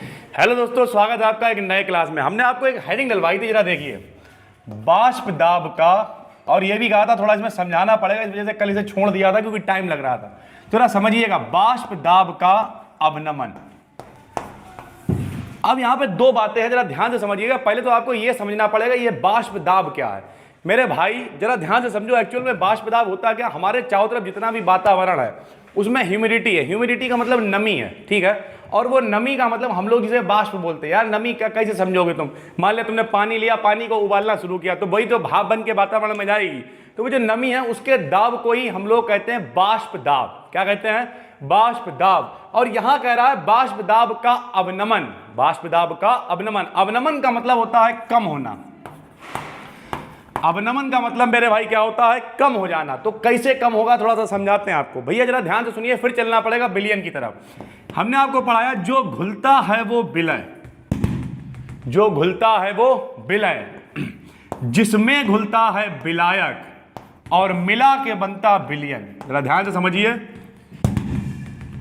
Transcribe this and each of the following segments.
Hello दोस्तों, स्वागत है आपका एक नए क्लास में। हमने आपको एक हेडिंग डलवाई थी, जरा देखिए, बाष्प दाब का। और ये भी कहा था थोड़ा इसमें समझाना पड़ेगा, इस वजह से कल इसे छोड़ दिया था क्योंकि टाइम लग रहा था। जरा समझिएगा, बाष्प दाब का अवनमन। अब यहां पे दो बातें हैं, जरा ध्यान से समझिएगा। पहले तो आपको यह समझना पड़ेगा ये बाष्प दाब क्या है। मेरे भाई जरा ध्यान से समझो, एक्चुअल में बाष्प दाब होता क्या। हमारे चारों तरफ जितना भी वातावरण है उसमें ह्यूमिडिटी है। ह्यूमिडिटी का मतलब नमी है, ठीक है। और वो नमी का मतलब हम लोग जिसे बाष्प बोलते हैं। यार नमी का कैसे समझोगे तुम? मान लिया तुमने पानी लिया, पानी को उबालना शुरू किया तो वही तो भाप बन के वातावरण में जाएगी। तो वो जो नमी है उसके दाब को ही हम लोग कहते हैं बाष्प दाब। क्या कहते हैं? बाष्प दाब। और यहां कह रहा है बाष्प दाब का अवनमन। बाष्प दाब का अवनमन। अवनमन का मतलब होता है कम होना। अवनमन का मतलब मेरे भाई क्या होता है? कम हो जाना। तो कैसे कम होगा थोड़ा सा समझाते हैं आपको। भैया जरा ध्यान से सुनिए, फिर चलना पड़ेगा विलयन की तरफ। हमने आपको पढ़ाया जो घुलता है वो विलय, जो घुलता है वो विलय, जिसमें घुलता है विलायक और मिला के बनता विलयन। जरा ध्यान से समझिए,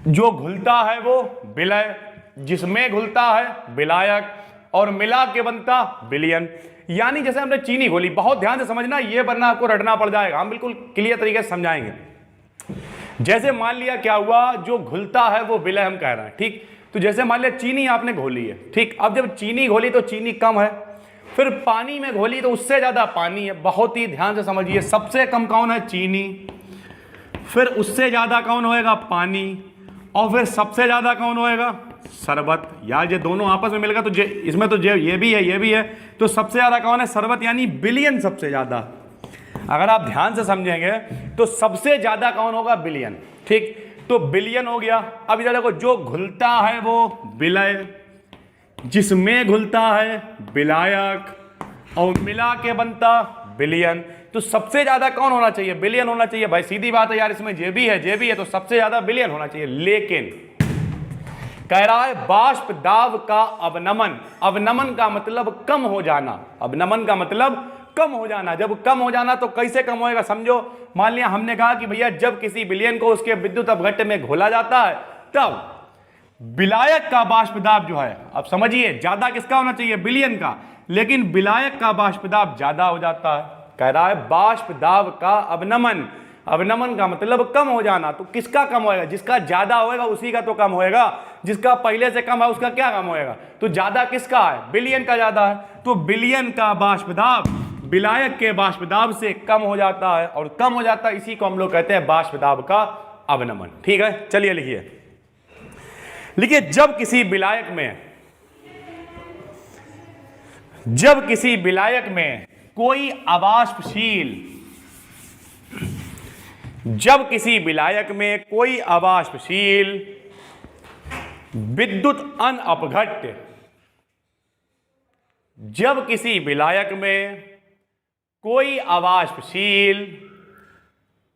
जो घुलता है वो विलय, जिसमें घुलता है विलायक और मिला के बनता विलयन। यानी जैसे हमने चीनी घोली, बहुत ध्यान से समझना, ये वरना आपको रटना पड़ जाएगा। हम बिल्कुल क्लियर तरीके से समझाएंगे। जैसे मान लिया क्या हुआ, जो घुलता है वो विलय हम कह रहे हैं, ठीक। तो जैसे मान लिया चीनी आपने घोली है, ठीक। अब जब चीनी घोली तो चीनी कम है, फिर पानी में घोली तो उससे ज्यादा पानी है। बहुत ही ध्यान से समझिए, सबसे कम कौन है? चीनी। फिर उससे ज्यादा कौन होएगा? पानी। और फिर सबसे ज्यादा कौन होएगा? शरबत। यार ये दोनों आपस में मिलेगा तो इसमें तो ये भी है, ये भी है, तो सबसे ज्यादा कौन है? शरबत। यानी विलयन सबसे ज्यादा। अगर आप ध्यान से समझेंगे तो सबसे ज्यादा कौन होगा? विलयन, ठीक। तो विलयन हो गया। अब इधर देखो, जो घुलता है वो विलय, जिसमें घुलता है विलायक और मिला के बनता विलयन। तो सबसे ज्यादा कौन होना चाहिए? विलयन होना चाहिए। भाई सीधी बात है यार, इसमें जे भी है, तो सबसे ज्यादा विलयन होना चाहिए। लेकिन कह रहा है बाष्प दाब का अवनमन। अवनमन का मतलब कम हो जाना। अवनमन का मतलब कम हो जाना। जब कम हो जाना तो कैसे कम होएगा समझो। मान लिया हमने कहा कि भैया जब किसी विलयन को उसके विद्युत अपघट्य में घोला जाता है तब विलायक का बाष्प दाब जो है, अब समझिए, ज्यादा किसका होना चाहिए? विलयन का। लेकिन विलायक का बाष्प दाब ज्यादा हो जाता है। कह रहा है बाष्प दाब का अवनमन। अवनमन का मतलब कम हो जाना। तो किसका कम होएगा? जिसका ज्यादा होएगा उसी का तो कम होएगा। जिसका पहले से कम है उसका क्या कम होएगा? तो ज्यादा किसका है? विलयन का ज्यादा है। तो विलयन का बाष्प दाब विलायक के बाष्प दाब से कम हो जाता है, और कम हो जाता है, इसी को हम लोग कहते हैं बाष्प दाब का अवनमन। ठीक है, चलिए लिखिए। लिखिए, जब किसी विलायक में कोई अवाष्पशील, जब किसी विलायक में कोई अवाष्पशील विद्युत अनअपघट्य, जब किसी विलायक में कोई अवाष्पशील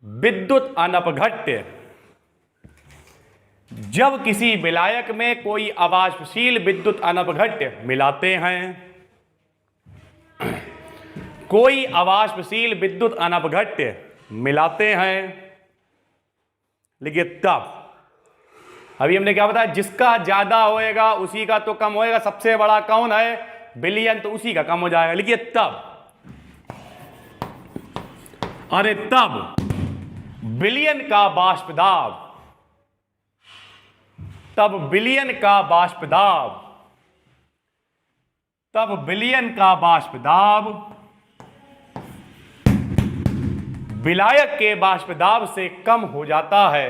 विद्युत अनअपघट्य, जब किसी विलायक में कोई अवाष्पशील विद्युत अनअपघट्य मिलाते हैं, कोई अवाष्पशील विद्युत अनअपघट्य मिलाते हैं, लेकिन तब, अभी हमने क्या बताया? जिसका ज्यादा होएगा उसी का तो कम होएगा। सबसे बड़ा कौन है? विलयन, तो उसी का कम हो जाएगा। लिखिए तब, अरे तब विलयन का बाष्प दाब, तब विलयन का बाष्प दाब, तब विलयन का बाष्प दाब विलायक के बाष्प दाब से कम हो जाता है।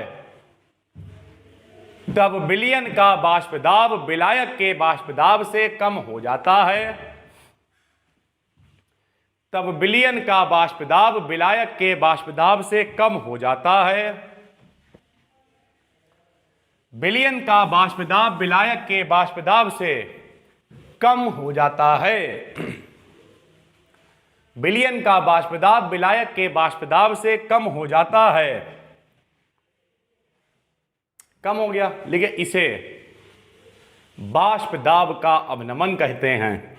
तब विलयन का बाष्प दाब विलायक के बाष्प दाब से कम हो जाता है। तब विलयन का बाष्प दाब विलायक के बाष्प दाब से कम हो जाता है। विलयन का बाष्प दाब विलायक के बाष्प दाब से कम हो जाता है। विलयन का बाष्प दाब विलायक के बाष्प दाब से कम हो जाता है। कम हो गया। लिखिए, इसे बाष्प दाब का अवनमन कहते हैं।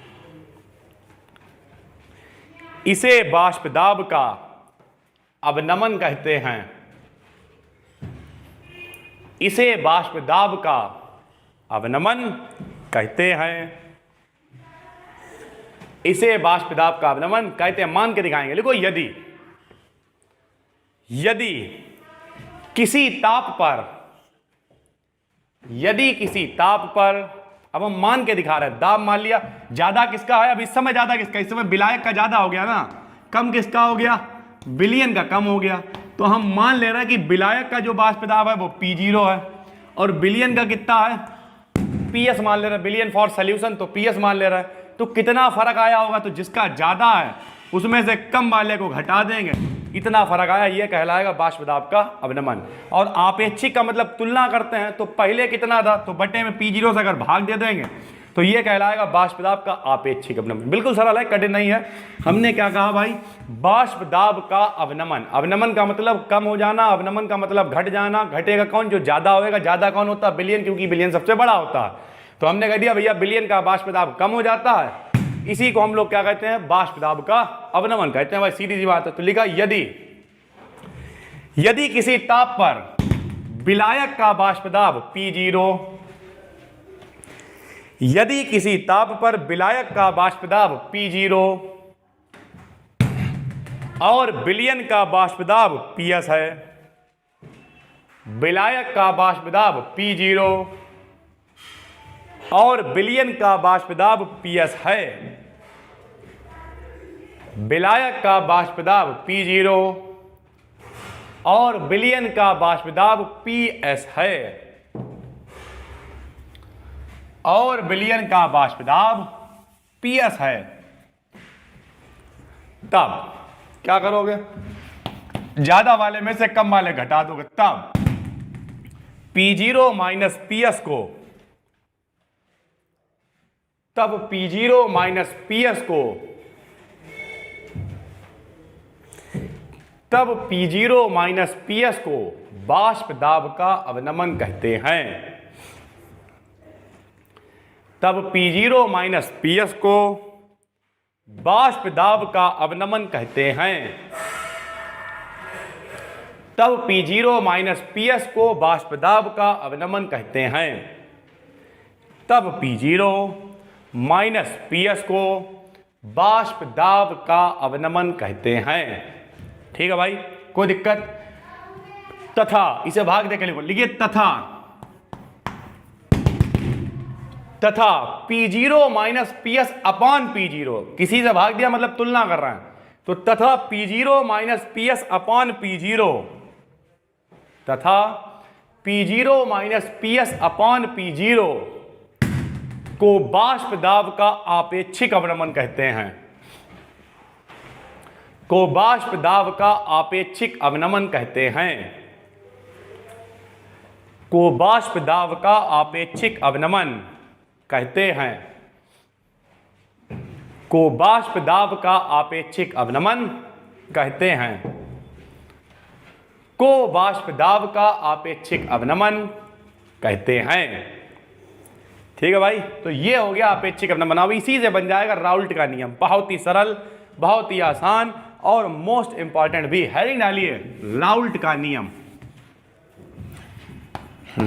इसे बाष्प दाब का अवनमन कहते हैं। इसे बाष्प दाब का अवनमन कहते हैं, इसे बाष्प दाब का अवनमन कहते हैं। मान के दिखाएंगे, देखो यदि किसी ताप पर अब हम मान के दिखा रहे हैं, दाब मान लिया, ज्यादा किसका है, अब इस समय ज्यादा किसका, इस समय विलायक का ज्यादा हो गया ना, कम किसका हो गया, विलयन का कम हो गया। तो हम मान ले रहे हैं कि विलायक का जो बाष्प दाब है वो P0 है और विलयन का कितना है, PS मान ले रहा है, विलयन फॉर सोल्यूशन, तो PS मान ले रहा है। तो कितना फर्क आया होगा, तो जिसका ज्यादा है उसमें से कम वाले को घटा देंगे, इतना फर्क आया, ये कहलाएगा बाष्प दाब का अवनमन। और आपेक्षिक का मतलब तुलना करते हैं, तो पहले कितना था, तो बटे में P0 से अगर भाग दे देंगे तो ये कहलाएगा बाष्प दाब का आपेक्षिक अवनमन। बिल्कुल सरल है, कठिन नहीं है। हमने क्या कहा भाई, बाष्प दाब का अवनमन। अवनमन का मतलब कम हो जाना, अवनमन का मतलब घट जाना। घटेगा कौन, जो ज्यादा होगा। ज्यादा कौन होता है, विलयन, क्योंकि विलयन सबसे बड़ा होता है। तो हमने कह दिया भैया विलयन का बाष्प दाब कम हो जाता है, इसी को हम लोग क्या कहते हैं, बाष्प दाब का अवनमन कहते हैं। भाई सीधी सी बात है। तो लिखा यदि किसी ताप पर विलायक का बाष्प दाब P0, यदि किसी ताप पर विलायक का बाष्प दाब P0 और विलयन का बाष्प दाब PS है, विलायक का बाष्प दाब P0 और विलयन का बाष्प दाब PS है, विलायक का बाष्प दाब P0 और विलयन का बाष्प दाब PS है, और विलयन का बाष्प दाब PS है, तब क्या करोगे, ज्यादा वाले में से कम वाले घटा दोगे। तब P0 माइनस PS को, तब P0 माइनस PS को, तब P0 माइनस PS को बाष्प दाब का अवनमन कहते हैं। तब P0 माइनस PS को बाष्प दाब का अवनमन कहते हैं। तब P0 माइनस PS को बाष्प दाब का अवनमन कहते हैं। तब P0 माइनस PS को बाष्प दाब का अवनमन कहते हैं। ठीक है भाई, कोई दिक्कत। तथा, इसे भाग दे के लिखो, लिखिए तथा P0 minus PS upon P0, किसी से भाग दिया मतलब तुलना कर रहे हैं, तो तथा P0 minus PS upon P0, तथा P0 minus PS upon P0 को बाष्प दाब का आपेक्षिक अवनमन कहते हैं। को बाष्प दाब का आपेक्षिक अवनमन कहते हैं। को बाष्प दाब का आपेक्षिक अवनमन कहते हैं। को बाष्प दाब का आपेक्षिक अवनमन कहते हैं। को बाष्प दाब का आपेक्षिक अवनमन कहते हैं। ठीक है भाई, तो ये हो गया अपेक्षिक अवनमन। अब इसी से बन जाएगा राउल्ट का नियम। बहुत ही सरल, बहुत ही आसान और मोस्ट इंपॉर्टेंट भी। हेडिंग डालिए, राउल्ट का नियम।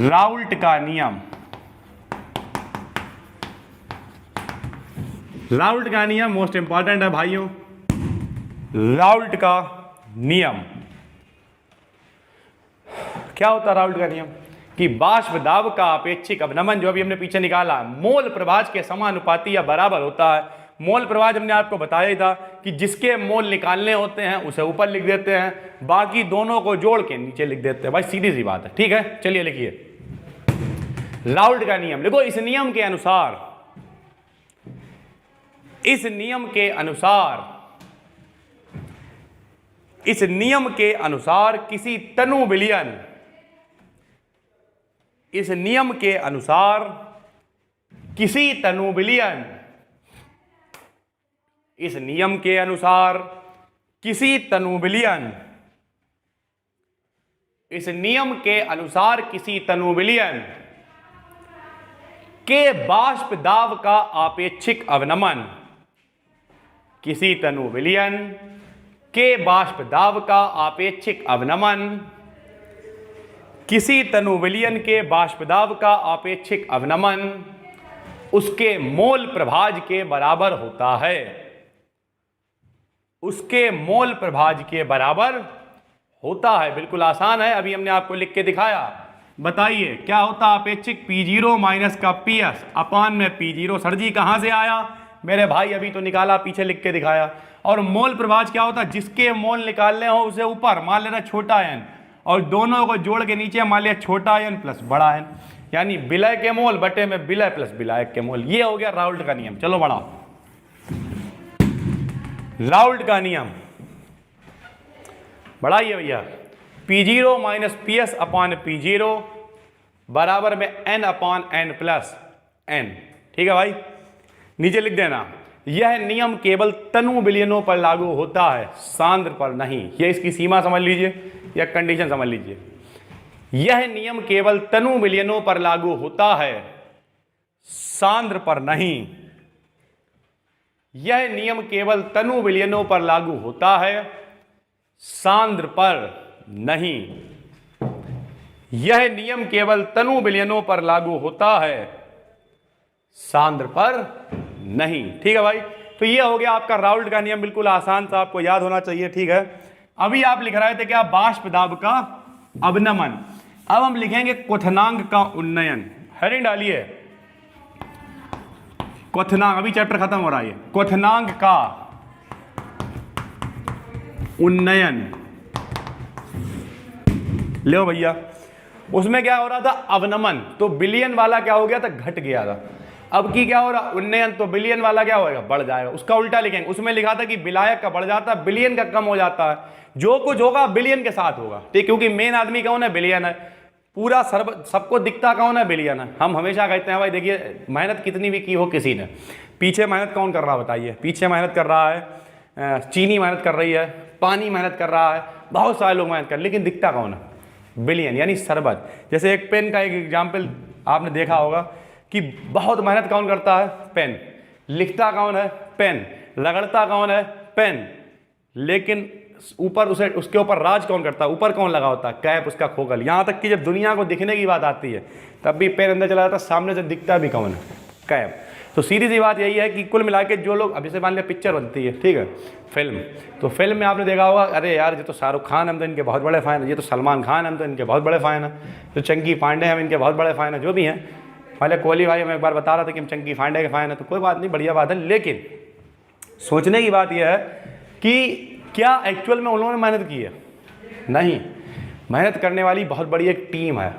राउल्ट का नियम, राउल्ट का नियम मोस्ट इंपॉर्टेंट है भाइयों। राउल्ट का नियम क्या होता है? राउल्ट का नियम कि बाष्प दाब का अपेक्षिक अवनमन जो अभी हमने पीछे निकाला, मोल प्रभाज के समानुपाती या बराबर होता है। मोल प्रभाज हमने आपको बताया ही था कि जिसके मोल निकालने होते हैं उसे ऊपर लिख देते हैं, बाकी दोनों को जोड़ के नीचे लिख देते हैं। भाई सीधी सी बात है। ठीक है, चलिए लिखिए राउल्ट का नियम। देखो, इस नियम के अनुसार, इस नियम के अनुसार, इस नियम के अनुसार किसी तनु विलयन, इस नियम के अनुसार किसी तनु विलयन, इस नियम के अनुसार किसी तनु विलयन, इस नियम के अनुसार किसी तनु विलयन के बाष्प दाब का आपेक्षिक अवनमन, किसी तनु विलयन के बाष्प दाब का आपेक्षिक अवनमन, किसी तनु विलयन के बाष्प दाब का आपेक्षिक अवनमन उसके मोल प्रभाज के बराबर होता है। उसके मोल प्रभाज के बराबर होता है। बिल्कुल आसान है, अभी हमने आपको लिख के दिखाया। बताइए क्या होता है अपेक्षिक P0 माइनस का PS अपान में P0। सर जी कहां से आया मेरे भाई, अभी तो निकाला, पीछे लिख के दिखाया। और मोल प्रभाज क्या होता है, जिसके मोल निकालने हो उसे ऊपर मान लेना छोटा n, और दोनों को जोड़ के नीचे मान लिया छोटा n प्लस बड़ा n, यानी विलय के मोल बटे में विलय प्लस विलायक के मोल। ये हो गया राउल्ट का नियम। चलो बढ़ाओ, राउल्ट का नियम बढ़ाइए भैया। P0 माइनस PS अपान P0 बराबर में n अपान n प्लस n। ठीक है भाई, नीचे लिख देना, यह नियम केवल तनु विलयनों पर लागू होता है, सांद्र पर नहीं। यह इसकी सीमा समझ लीजिए या कंडीशन समझ लीजिए। यह नियम केवल तनु विलयनों पर लागू होता है, सांद्र पर नहीं। यह नियम केवल तनु विलयनों पर लागू होता है, सांद्र पर नहीं। यह नियम केवल तनु विलयनों पर लागू होता है, सांद्र पर नहीं। ठीक है भाई, तो ये हो गया आपका राउल्ट का नियम। बिल्कुल आसान सा, आपको याद होना चाहिए। ठीक है, अभी आप लिख रहे थे क्या, बाष्प दाब का अवनमन। अब हम लिखेंगे क्वथनांक का उन्नयन। हेडिंग डालिए क्वथनांक, अभी चैप्टर खत्म हो रहा है। क्वथनांक का उन्नयन लो भैया। उसमें क्या हो रहा था, अवनमन, तो बिलियन वाला क्या हो गया था, घट गया था। अब की क्या हो रहा, उन्नयन, तो बिलियन वाला क्या होगा, बढ़ जाएगा। उसका उल्टा लिखेंगे, उसमें लिखा था कि विलायक का बढ़ जाता है, बिलियन का कम हो जाता है। जो कुछ होगा बिलियन के साथ होगा। ठीक, क्योंकि मेन आदमी कौन है, बिलियन है। पूरा सबको दिखता कौन है, बिलियन है। हम हमेशा कहते हैं भाई देखिए, मेहनत कितनी भी की हो किसी ने, पीछे मेहनत कौन कर रहा है बताइए। पीछे मेहनत कर रहा है चीनी, मेहनत कर रही है, पानी मेहनत कर रहा है, बहुत सारे लोग मेहनत कर, लेकिन दिखता कौन है, बिलियन, यानी शरबत। जैसे एक पेन का एक एग्जाम्पल आपने देखा होगा कि बहुत मेहनत कौन करता है, पेन। लिखता कौन है, पेन। रगड़ता कौन है, पेन। लेकिन ऊपर उसे, उसके ऊपर राज कौन करता है, ऊपर कौन लगा होता है, कैप, उसका खोखल। यहाँ तक कि जब दुनिया को दिखने की बात आती है तब भी पेन अंदर चला जाता है, सामने से दिखता भी कौन है, कैप। तो सीधी सी बात यही है कि कुल मिला के जो लोग, अब जैसे मान लिया पिक्चर बनती है, ठीक है, फिल्म, तो फिल्म में आपने देखा होगा, अरे यार ये तो शाहरुख खान, हम तो इनके बहुत बड़े फ़ैन हैं, ये तो सलमान खान, हम तो इनके बहुत बड़े फ़ैन हैं, तो चंकी पांडे हम इनके बहुत बड़े फ़ैन हैं, जो भी हैं। पहले कोहली भाई हमें एक बार बता रहा था कि हम चंकी पांडे के फ़ैन हैं, तो कोई बात नहीं, बढ़िया बात है। लेकिन सोचने की बात यह है कि क्या एक्चुअल में उन्होंने मेहनत की है? नहीं, मेहनत करने वाली बहुत बड़ी एक टीम है।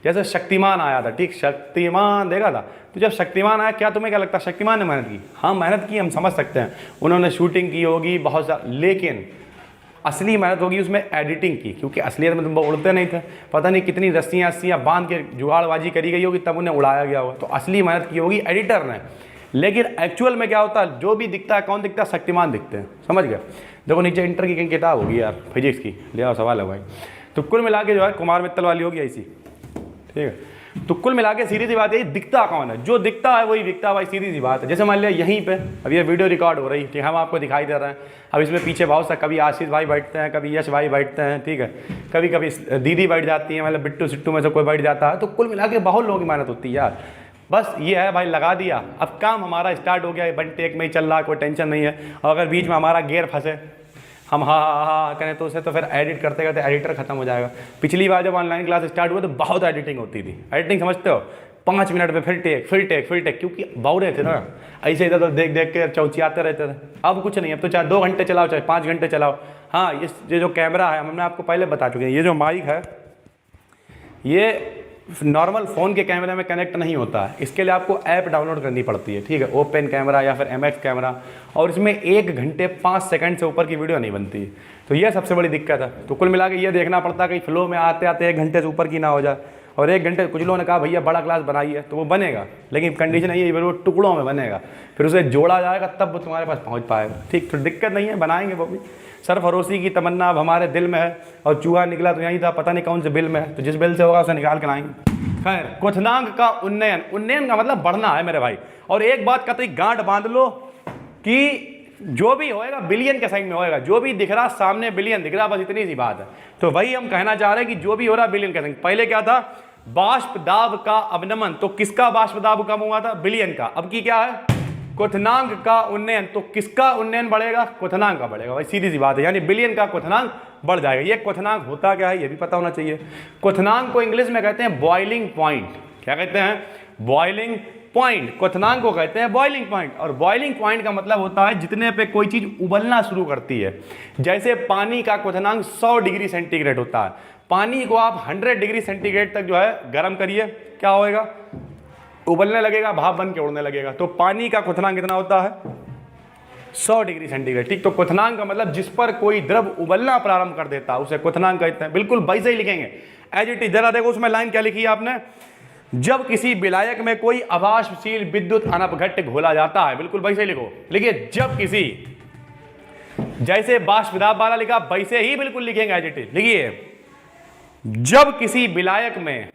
जैसे शक्तिमान आया था, ठीक, शक्तिमान देखा था, तो जब शक्तिमान आया, क्या तुम्हें क्या लगता है शक्तिमान ने मेहनत की? हाँ मेहनत की, हम समझ सकते हैं, उन्होंने शूटिंग की होगी बहुत सा, लेकिन असली मेहनत होगी उसमें एडिटिंग की, क्योंकि असलियत में तुम उड़ते नहीं थे, पता नहीं कितनी रस्सियाँ बांध के जुगाड़बाजी करी गई होगी, तब उन्हें उड़ाया गया होगा। तो असली मेहनत की होगी एडिटर ने। लेकिन एक्चुअल में क्या होता है, जो भी दिखता है, कौन दिखता है, शक्तिमान दिखते हैं। समझ गए? देखो नीचे इंटर की कहीं किताब होगी यार, फिजिक्स की, ले आओ सवाल है भाई। तो कुल मिला के जो है कुमार मित्तल वाली होगी ऐसी, ठीक है। तो कुल मिला के सीधी सी बात है, दिखता कौन है, जो दिखता है वही दिखता है भाई, सीधी सी बात है। जैसे मान लिया यहीं पे अब ये वीडियो रिकॉर्ड हो रही है, ठीक, हम आपको दिखाई दे रहे हैं। अब इसमें पीछे बहुत सा, कभी आशीष भाई बैठते हैं, कभी यश भाई बैठते हैं, ठीक है, कभी कभी दीदी बैठ जाती है, मतलब बिट्टू सिट्टू में से कोई बैठ जाता है। तो कुल मिला के बहुत लोगों की मेहनत होती है यार। बस ये है भाई, लगा दिया, अब काम हमारा स्टार्ट हो गया, वन टेक में ही चल रहा है, कोई टेंशन नहीं है। और अगर बीच में हमारा गेयर फंसे, हम हाँ करें, तो उसे तो फिर एडिट करते करते एडिटर खत्म हो जाएगा। पिछली बार जब ऑनलाइन क्लास स्टार्ट हुआ तो बहुत एडिटिंग होती थी। एडिटिंग समझते हो, 5 मिनट में फिर टेक, क्योंकि बाउरे थे ना, ऐसे इधर देख देख के चौचियाते रहते थे। अब कुछ नहीं, अब तो चाहे 2 घंटे चलाओ, चाहे 5 घंटे चलाओ। हाँ, ये जो कैमरा है, हमने आपको पहले बता चुके हैं, ये जो माइक है ये नॉर्मल फ़ोन के कैमरे में कनेक्ट नहीं होता है। इसके लिए आपको ऐप डाउनलोड करनी पड़ती है, ठीक है, ओपन कैमरा या फिर MX कैमरा, और इसमें 1 घंटे 5 सेकंड से ऊपर की वीडियो नहीं बनती है। तो ये सबसे बड़ी दिक्कत है। तो कुल मिला के ये देखना पड़ता है कि फ्लो में आते आते 1 घंटे से ऊपर की ना हो जाए। और 1 घंटे, कुछ लोगों ने कहा भैया बड़ा क्लास बनाइए, तो वो बनेगा, लेकिन कंडीशन है ये वो टुकड़ों में बनेगा, फिर उसे जोड़ा जाएगा तब वो तुम्हारे पास पहुँच पाएगा। ठीक, तो दिक्कत नहीं है, बनाएंगे वो भी। सरफरोशी की तमन्ना अब हमारे दिल में है, और चूहा निकला तो यहीं था, पता नहीं कौन से बिल में है, तो जिस बिल से होगा उसे निकाल कर लाएंगे। खैर, क्वथनांक का उन्नयन, उन्नयन का मतलब बढ़ना है मेरे भाई। और एक बात कतई गांठ बांध लो कि जो भी होएगा बिलियन के साइन में होएगा, जो भी दिख रहा सामने बिलियन दिख रहा, बस इतनी सी बात है। तो वही हम कहना चाह रहे हैं कि जो भी हो रहा बिलियन के साइन। पहले क्या था, बाष्प दाब का अवनमन, तो किसका बाष्प दाब कम हुआ था? विलयन का। अब की क्या है? क्वथनांक का उन्नयन, तो किसका उन्नयन बढ़ेगा? क्वथनांक का बढ़ेगा। भाई सीधी सी बात है, यानी विलयन का क्वथनांक बढ़ जाएगा। ये क्वथनांक होता क्या है ये भी पता होना चाहिए। क्वथनांक को इंग्लिश में कहते हैं बॉइलिंग पॉइंट। क्या कहते हैं? Boiling point. क्वथनांक को कहते हैं बॉइलिंग पॉइंट, और बॉइलिंग पॉइंट का मतलब होता है जितने पे कोई चीज उबलना शुरू करती है। जैसे पानी का क्वथनांक 100 डिग्री सेंटीग्रेड होता है, पानी को आप 100 डिग्री सेंटीग्रेड तक जो है गर्म करिए, क्या होएगा? उबलने लगेगा, भाप बन के उड़ने लगेगा। तो पानी का क्वथनांक कितना होता है? 100 डिग्री सेंटीग्रेड। ठीक, तो क्वथनांक का मतलब जिस पर कोई द्रव उबलना प्रारंभ कर देता है उसे क्वथनांक कहते हैं। बिल्कुल वैसे ही लिखेंगे एज इट इज। जरा देखो उसमें लाइन क्या लिखी है आपने, जब किसी विलायक में कोई अवाष्पशील विद्युत अनपघट्य घोला जाता है, बिल्कुल वैसे ही लिखो। लिखिए जब किसी, जैसे बाष्प दाब वाला लिखा वैसे ही बिल्कुल लिखेंगे एज इट इज। लिखिए जब किसी विलायक में,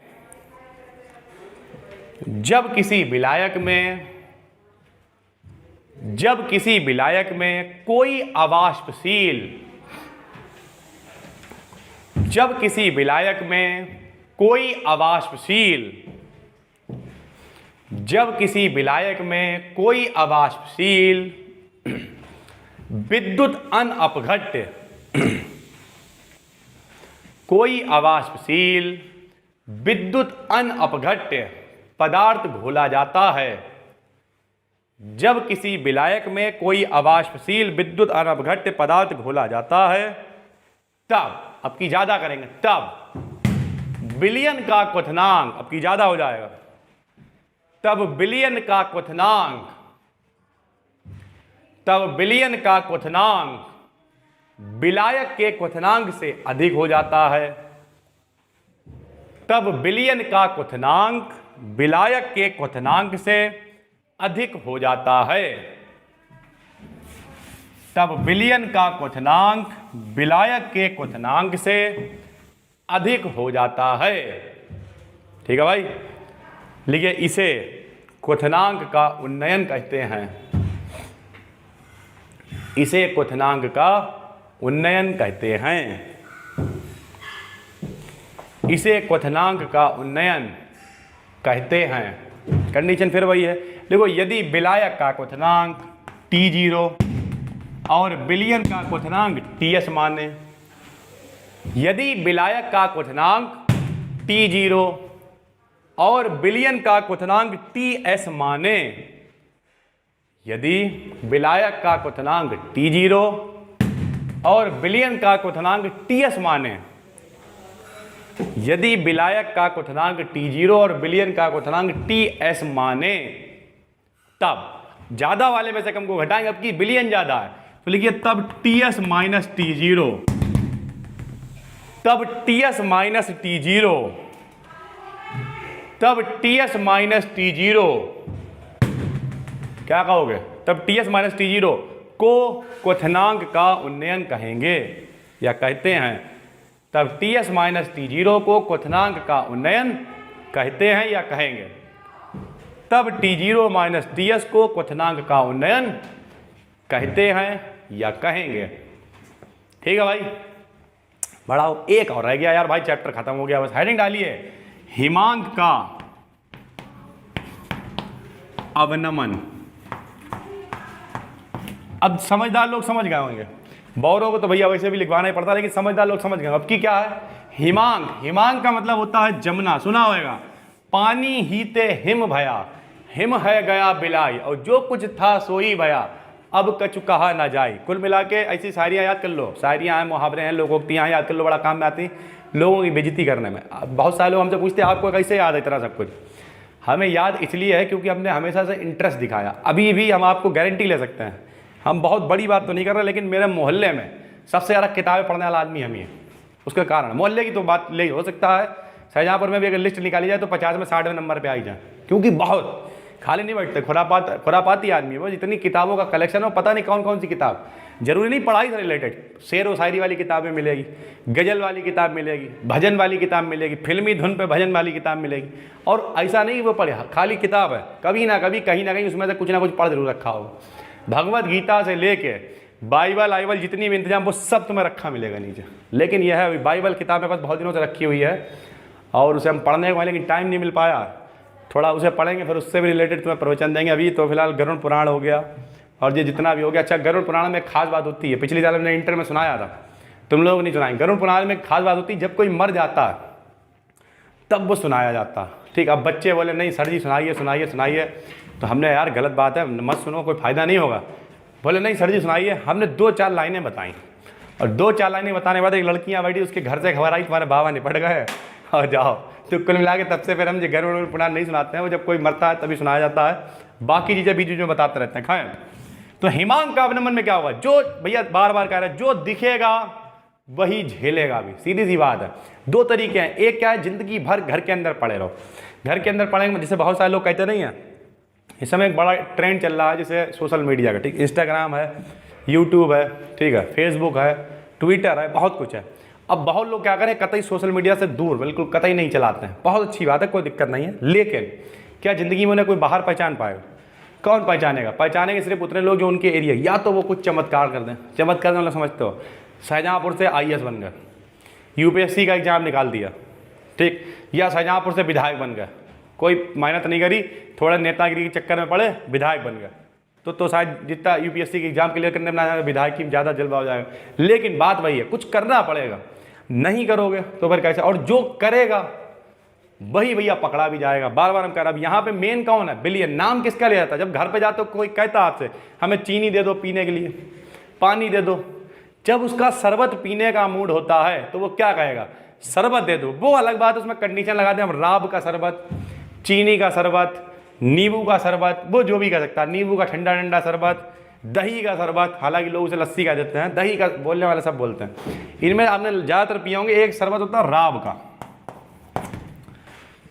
जब किसी विलायक में, जब किसी विलायक में कोई अवाष्पशील, जब किसी विलायक में कोई अवाष्पशील, जब किसी विलायक में कोई अवाष्पशील विद्युत अनअपघट्य, कोई अवाष्पशील विद्युत अनअपघट्य पदार्थ घोला जाता है, जब किसी विलायक में कोई अवाष्पशील विद्युत अनअपघट्य पदार्थ घोला जाता है, तब, अब की ज्यादा करेंगे, तब विलयन का क्वथनांक, अब की ज्यादा हो जाएगा, तब विलयन का क्वथनांक, तब विलयन का क्वथनांक विलायक के क्वथनांक से अधिक हो जाता है, तब विलयन का क्वथनांक विलायक के क्वथनांक से अधिक हो जाता है, तब विलयन का क्वथनांक विलायक के क्वथनांक से अधिक हो जाता है। ठीक है भाई, लिखिए इसे क्वथनांक का उन्नयन कहते हैं, इसे क्वथनांक का उन्नयन कहते हैं, इसे क्वथनांक का उन्नयन कहते हैं। कंडीशन फिर वही है, देखो यदि विलायक का क्वथनांक T0 और विलयन का क्वथनांक Ts माने, यदि विलायक का क्वथनांक T0 और विलयन का क्वथनांक Ts माने, यदि विलायक का क्वथनांक T0 और विलयन का क्वथनांक Ts माने, यदि विलायक का क्वथनांक T0 और विलयन का क्वथनांक Ts माने, तब ज्यादा वाले में से कम को घटाएंगे, अब की विलयन ज्यादा है तो लिखिए तब Ts माइनस T0, तब Ts माइनस T0, तब Ts माइनस T0, क्या कहोगे? तब Ts माइनस T0 को क्वथनांक का उन्नयन कहेंगे या कहते हैं, तब Ts माइनस T0 को क्वथनांक का उन्नयन कहते हैं या कहेंगे, तब T0 माइनस Ts को क्वथनांक का उन्नयन कहते हैं या कहेंगे। ठीक है भाई, बढ़ाओ, एक और रह गया यार भाई, चैप्टर खत्म हो गया, बस हेडिंग डालिए, हिमांक का अवनमन। अब समझदार लोग समझ गए होंगे, बौरों को तो भैया वैसे भी लिखवाना ही पड़ता है, लेकिन समझदार लोग समझ गए। अब की क्या है? हिमांक। हिमांक का मतलब होता है जमुना, सुना होगा, पानी हीते हिम भया, हिम है गया बिलाई, और जो कुछ था सोई भया, अब कछु कहा ना जाए। कुल मिला के ऐसी शायरियाँ याद कर लो, शायरियाँ हैं, मुहावरे हैं, लोकोक्तियाँ याद कर लो, बड़ा काम में आती लोगों की बेइज्जती करने में। बहुत सारे लोग हमसे पूछते हैं आपको कैसे याद है इतना सब कुछ। हमें याद इसलिए है क्योंकि हमने हमेशा से इंटरेस्ट दिखाया। अभी भी हम आपको गारंटी ले सकते हैं, हम बहुत बड़ी बात तो नहीं कर रहे, लेकिन मेरे मोहल्ले में सबसे ज़्यादा किताबें पढ़ने वाला आदमी हम ही है। उसके कारण मोहल्ले की तो बात ले हो सकता है, शाहजहाँपुर में भी अगर लिस्ट निकाली जाए तो 50 में 60 नंबर पे आई जाए, क्योंकि बहुत खाली नहीं बैठते, खुरापाती आदमी है वो। इतनी किताबों का कलेक्शन हो, पता नहीं कौन कौन सी किताब, जरूरी नहीं पढ़ाई से रिलेटेड, शेर व शायरी वाली किताबें मिलेगी, गज़ल वाली किताब मिलेगी, भजन वाली किताब मिलेगी, फिल्मी धुन पे भजन वाली किताब मिलेगी। और ऐसा नहीं वो पढ़े खाली किताब है, कभी ना कभी कहीं ना कहीं उसमें से कुछ ना कुछ पढ़ जरूर रखा होगा। भगवत गीता से लेके बाइबल आइबल जितनी भी इंतजाम वो सब तुम्हें रखा मिलेगा नीचे। लेकिन यह है बाइबल किताब मेरे पास बहुत दिनों से रखी हुई है, और उसे हम पढ़ने को, लेकिन टाइम नहीं मिल पाया। थोड़ा उसे पढ़ेंगे, फिर उससे भी रिलेटेड तुम्हें प्रवचन देंगे। अभी तो फिलहाल गरुड़ पुराण हो गया और ये जितना भी हो गया। अच्छा, गरुड़ पुराण में एक खास बात होती है, पिछली साल हमने इंटर में सुनाया था, तुम लोग नहीं सुनाएंगे। गरुड़ पुराण में एक खास बात होती है, जब कोई मर जाता है तब वो सुनाया जाता। ठीक, अब बच्चे बोले नहीं सर जी सुनाइए सुनाइए सुनाइए, तो हमने यार गलत बात है, मत सुनो, कोई फ़ायदा नहीं होगा। बोले नहीं सर जी सुनाइए। हमने 2-4 लाइनें बताई और 2-4 लाइनें बताने के बाद एक लड़कियाँ बैठी, उसके घर से खबर आई तुम्हारे बाबा निपट गए और जाओ। तो कुल मिला के तब से फिर हम जो गरुड़ पुराण नहीं सुनाते हैं, वो जब कोई मरता है तभी सुनाया जाता है, बाकी चीज़ें बीच बीच में बताते रहते हैं। खाएं तो हिमांक का अपने मन में क्या होगा, जो भैया बार बार कह रहे हैं, जो दिखेगा वही झेलेगा भी, सीधी सी बात है। 2 तरीके हैं, एक क्या है, जिंदगी भर घर के अंदर पड़े रहो। घर के अंदर पड़ेंगे, जैसे बहुत सारे लोग कहते नहीं है, इस समय एक बड़ा ट्रेंड चल रहा है जैसे सोशल मीडिया का। ठीक, इंस्टाग्राम है, यूट्यूब है, ठीक है, फेसबुक है, ट्विटर है, बहुत कुछ है। अब बहुत लोग क्या करें, कतई सोशल मीडिया से दूर, बिल्कुल कतई नहीं चलाते हैं। बहुत अच्छी बात है, कोई दिक्कत नहीं है, लेकिन क्या ज़िंदगी में उन्हें कोई बाहर पहचान पाएगा? कौन पहचानेगा? पहचानेंगे सिर्फ उतने लोग जो उनके एरिया, या तो वो कुछ चमत्कार कर दें। चमत्कार मतलब समझते हो, शाहजहाँपुर से IAS बन गए, UPSC का एग्जाम निकाल दिया, ठीक, या शाहजहाँपुर से विधायक बन गए, कोई मेहनत नहीं करी, थोड़ा नेतागिरी के चक्कर में पड़े, विधायक बन गए, तो शायद जितना UPSC के एग्जाम क्लियर करने में विधायक की ज़्यादा जल्द हो जाएगा। लेकिन बात वही है, कुछ करना पड़ेगा, नहीं करोगे तो फिर कैसे? और जो करेगा वही भैया पकड़ा भी जाएगा। बार बार हम कह रहे हैं, अब यहाँ पे मेन कौन है? बिलियन। नाम किसका ले जाता है? जब घर पे जाते हो कोई कहता आपसे हमें चीनी दे दो पीने के लिए, पानी दे दो, जब उसका शरबत पीने का मूड होता है तो वो क्या कहेगा? शरबत दे दो। वो अलग बात है, उसमें कंडीशन लगा दें हम, राब का शरबत, चीनी का शरबत, नींबू का शरबत, वो जो भी कह सकता है, नींबू का ठंडा ठंडा शरबत, दही का शरबत, हालांकि लोग उसे लस्सी कह देते हैं, दही का बोलने वाले सब बोलते हैं। इनमें आपने ज़्यादातर पिया होंगे, एक शरबत होता है राब का,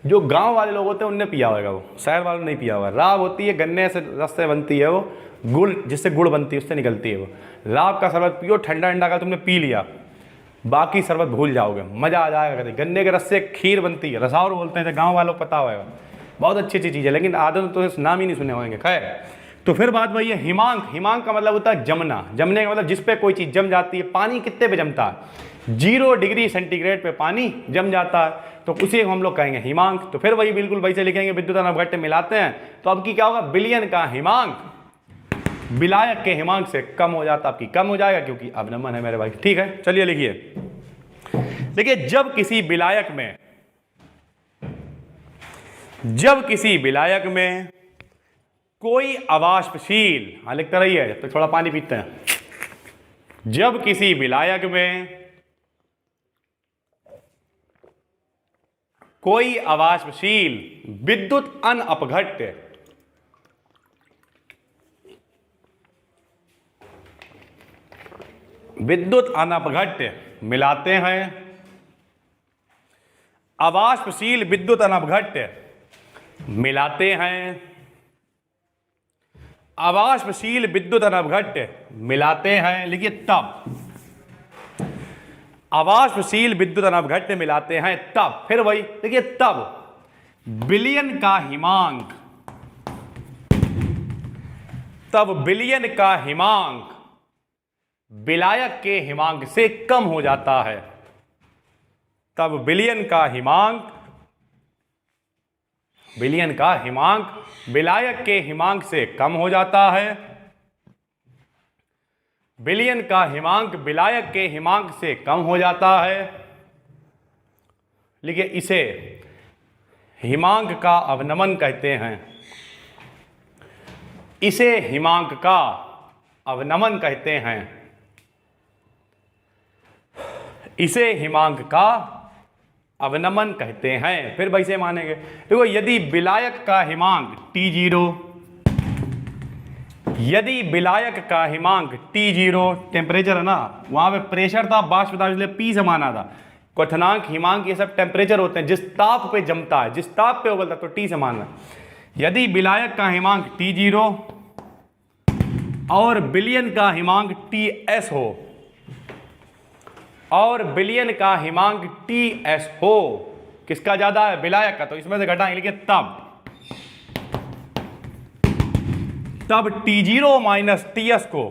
जो गांव वाले लोग होते हैं उनने पिया होगा, वो शहर वालों ने नहीं पिया होगा। राब होती है गन्ने से रस से बनती है, वो गुड़, जिससे गुड़ बनती है उससे निकलती है वो। राब का शरबत पियो, ठंडा ठंडा का तुमने पी लिया, बाकी शरबत भूल जाओगे, मज़ा आ जाएगा। कहते गन्ने के रस से खीर बनती है, रसावर बोलते हैं, गाँव वालों को पता होगा, बहुत अच्छी अच्छी चीज़ है, लेकिन आदत तो नाम ही नहीं सुने होंगे। खैर, तो फिर बात वही है, हिमांक। हिमांक का मतलब होता है जमना। जमने का मतलब जिस पे कोई चीज़ जम जाती है। पानी कितने पे जमता है? 0 डिग्री सेंटीग्रेड पे पानी जम जाता है, तो उसी को हम लोग कहेंगे हिमांक। तो फिर वही बिल्कुल वैसे लिखेंगे, विद्युत अनवघट्य मिलाते हैं तो अब की क्या होगा? बिलियन का हिमांक विलायक के हिमांक से कम हो जाता, आपकी कम हो जाएगा, क्योंकि अवनमन है मेरे भाई। ठीक है, चलिए लिखिए। देखिए, जब किसी विलायक में कोई अवाष्पशील, हाँ लिखता रहिए तो थोड़ा पानी पीते हैं। जब किसी विलायक में कोई अवाष्पशील विद्युत अनअपघट्य मिलाते हैं, अवाष्पशील विद्युत अनअपघट्य मिलाते हैं, अवाष्पशील विद्युत अनअपघट्य मिलाते हैं, लिखिए तब, अवाष्पशील विद्युत अनअपघट्य मिलाते हैं तब, फिर वही देखिए, तब बिलियन का हिमांक विलायक के हिमांक से कम हो जाता है। तब बिलियन का हिमांक विलायक के हिमांक से कम हो जाता है। बिलियन का हिमांक विलायक के हिमांक से कम हो जाता है। लिखिए, इसे हिमांक का अवनमन कहते हैं। इसे हिमांक का अवनमन कहते हैं। इसे हिमांक का अवनमन कहते हैं। फिर वैसे मानेंगे, देखो, यदि विलायक का हिमांक T0, यदि विलायक का हिमांक T0 टेम्परेचर है ना, वहां पे प्रेशर था, वाष्प था, इसलिए P से माना था। क्वथनांक, हिमांक, ये सब टेम्परेचर होते हैं, जिस ताप पे जमता है, जिस ताप पे उबलता है, तो T से मानना। यदि विलायक का हिमांक T0 और बिलियन का हिमांक TS हो, और बिलियन का हिमांक TS हो, किसका ज्यादा है? विलायक का, तो इसमें से घटाएंगे, लिखिए तब T0 माइनस TS को,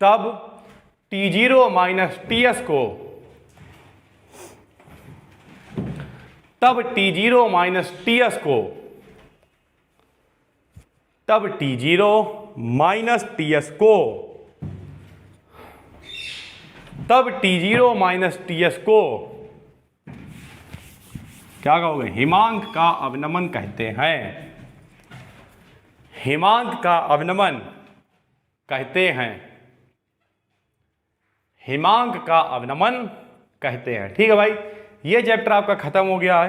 तब T0 माइनस TS को तब T0 माइनस TS को, तब T0 माइनस TS को, तब T0 माइनस TS को क्या कहोगे? हिमांक का अवनमन कहते हैं। हिमांक का अवनमन कहते हैं। हिमांक का अवनमन कहते हैं। ठीक है भाई, ये चैप्टर आपका खत्म हो गया है।